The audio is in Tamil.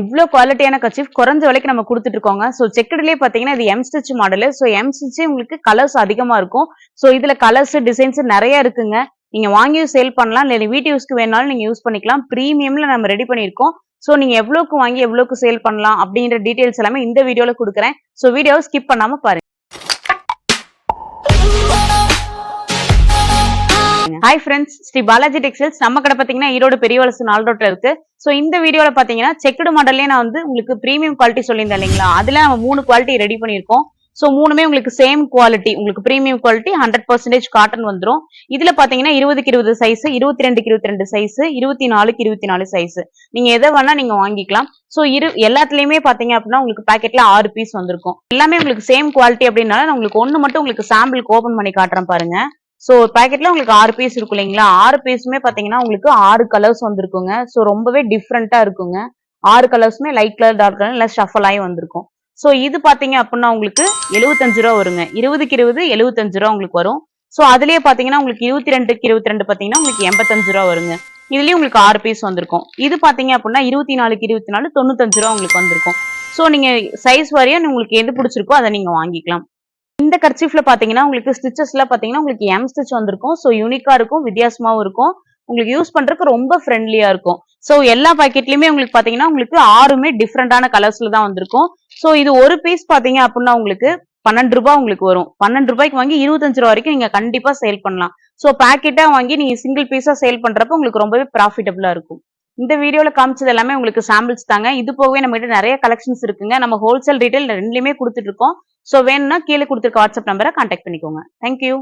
இவ்ளோ குவாலிட்டியான கர்ச்சீஃப் குறைஞ்ச விலைக்கு நம்ம கொடுத்துட்டு இருக்கோங்க. ஸோ செக்குடுலயே பாத்தீங்கன்னா இது M stitch model. So M stitch உங்களுக்கு கலர்ஸ் அதிகமா இருக்கும். ஸோ இதுல கலர்ஸ் டிசைன்ஸ் நிறைய இருக்குங்க. நீங்க வாங்கியும் சேல் பண்ணலாம், இல்ல வீட்டு யூஸ்க்கு வேணாலும் நீங்க யூஸ் பண்ணிக்கலாம். பிரீமியம்ல நம்ம ரெடி பண்ணியிருக்கோம். ஸோ நீங்க எவ்வளவுக்கு வாங்கி எவ்வளவுக்கு சேல் பண்ணலாம் அப்படின்ற டீடைல்ஸ் எல்லாமே இந்த வீடியோல கொடுக்குறேன். ஸோ வீடியோவை ஸ்கிப் பண்ணாம பாருங்க. Hi friends, Shri Balaji textiles நம்ம கடை பாத்தீங்கன்னா ஈரோடு பெரிய வலசு 4 ரோட்ல இருக்கு. சோ இந்த வீடியோல பாத்தீங்கன்னா செக்குடு மாடல்லே நான் வந்து உங்களுக்கு பிரீமியம் குவாலிட்டி சொல்லியிருந்தேன் இல்லைங்களா, அதுல நம்ம 3 குவாலிட்டி ரெடி பண்ணியிருக்கோம். சோ மூணுமே உங்களுக்கு சேம் குவாலிட்டி, உங்களுக்கு பிரீமியம் குவாலிட்டி 100% காட்டன் வந்துரும். இதுல பாத்தீங்கன்னா 20க்கு 20 சைஸ், 22க்கு 22 சைஸ், 24க்கு 24 சைஸ், நீங்க எதை வேணா நீங்க வாங்கிக்கலாம். சோ எல்லாத்துலயுமே பாத்தீங்க அப்படின்னா உங்களுக்கு பாக்கெட்ல 6 பீஸ் வந்திருக்கும். எல்லாமே உங்களுக்கு சேம் குவாலிட்டி அப்படின்னால நான் உங்களுக்கு ஒண்ணு மட்டும் உங்களுக்கு சாம்பிளுக்கு ஓபன் பண்ணி காட்டுறேன் பாருங்க. சோ பாக்கெட்ல உங்களுக்கு 6 பீஸ் இருக்கும் இல்லைங்களா, 6 பீஸுமே பாத்தீங்கன்னா உங்களுக்கு 6 கலர்ஸ் வந்திருக்குங்க. சோ ரொம்பவே டிஃப்ரெண்டா இருக்குங்க. 6 கலர்ஸுமே லைட் கலர், டார்க் கலர், இல்ல ஷஃபல் ஆகி வந்திருக்கும். சோ இது பாத்தீங்க அப்படின்னா உங்களுக்கு 75 ரூபா வருங்க. 20க்கு 20 75 ரூபா உங்களுக்கு வரும். சோ அதுலயே பாத்தீங்கன்னா உங்களுக்கு 22க்கு 22 பாத்தீங்கன்னா உங்களுக்கு 85 ரூபா வருங்க. இதுலயும் உங்களுக்கு 6 பீஸ் வந்திருக்கும். இது பாத்தீங்க அப்படின்னா 24க்கு 24 95 ரூபா உங்களுக்கு வந்திருக்கும். சோ நீங்க சைஸ் வாரியா உங்களுக்கு எது பிடிச்சிருக்கோ அதை நீங்க வாங்கிக்கலாம். இந்த கர்ச்சீஃப்ல பாத்தீங்கன்னா உங்களுக்கு ஸ்டிச்சஸ்ல பாத்தீங்கன்னா உங்களுக்கு எம் ஸ்டிச் வந்திருக்கும். சோ யூனிக்கா இருக்கும், வித்தியாசமாவும் இருக்கும், உங்களுக்கு யூஸ் பண்றதுக்கு ரொம்ப ஃப்ரெண்ட்லியா இருக்கும். சோ எல்லா பாக்கெட்லயுமே உங்களுக்கு பாத்தீங்கன்னா உங்களுக்கு 6மே டிஃப்ரெண்டான கலர்ஸ்ல தான் வந்திருக்கும். சோ இது ஒரு பீஸ் பாத்தீங்க அப்படின்னா உங்களுக்கு 12 ரூபாய் உங்களுக்கு வரும். 12 ரூபாய்க்கு வாங்கி 25 ரூபாய் வரைக்கும் நீங்க கண்டிப்பா சேல் பண்ணலாம். சோ பாக்கெட்டா வாங்கி நீங்க சிங்கிள் பீஸா சேல் பண்றப்ப உங்களுக்கு ரொம்பவே ப்ராஃபிட்டபிளா இருக்கும். இந்த வீடியோல காமிச்சது எல்லாமே உங்களுக்கு சாம்பிள்ஸ் தாங்க. இது போகவே நம்ம கிட்ட நிறைய கலெக்ஷன்ஸ் இருக்குங்க. நம்ம ஹோல்சேல் ரீட்டைல் ரெண்டுலயுமே கொடுத்துட்டு இருக்கோம். சோ வேணும்னா கீழே கொடுத்துருக்க வாட்ஸ்அப் நம்பரை கான்டாக்ட் பண்ணிக்கோங்க. தேங்க்யூ.